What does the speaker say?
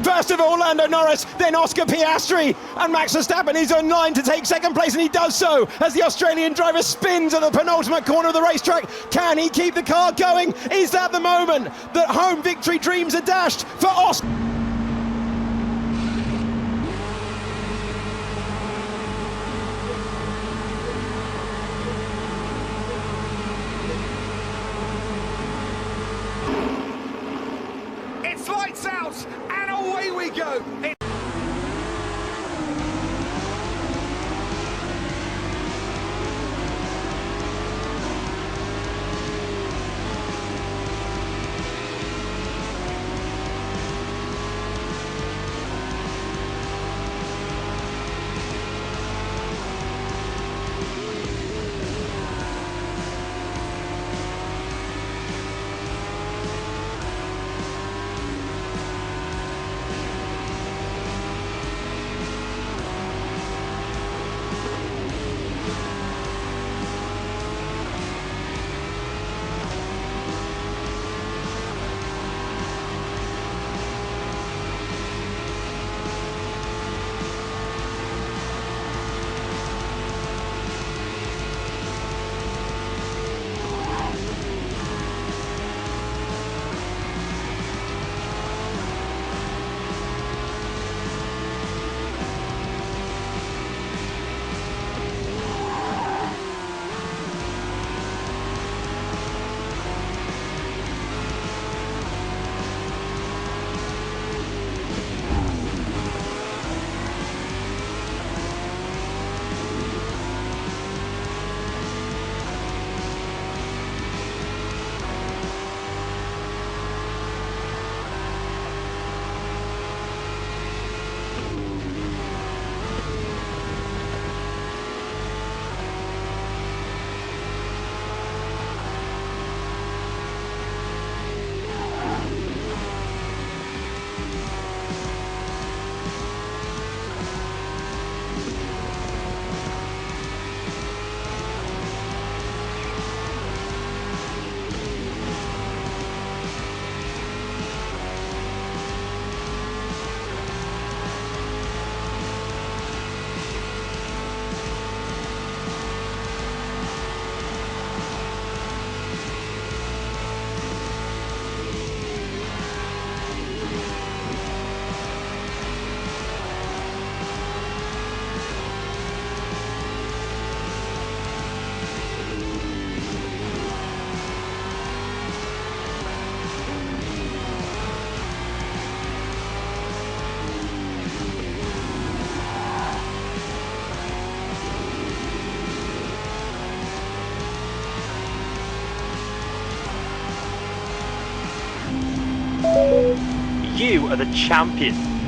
First of all, Lando Norris, then Oscar Piastri, and Max Verstappen is on line to take second place, and he does so as the Australian driver spins at the penultimate corner of the racetrack. Can he keep the car going? Is that the moment that home victory dreams are dashed for Oscar? It's lights out, and away we go. You are the champion.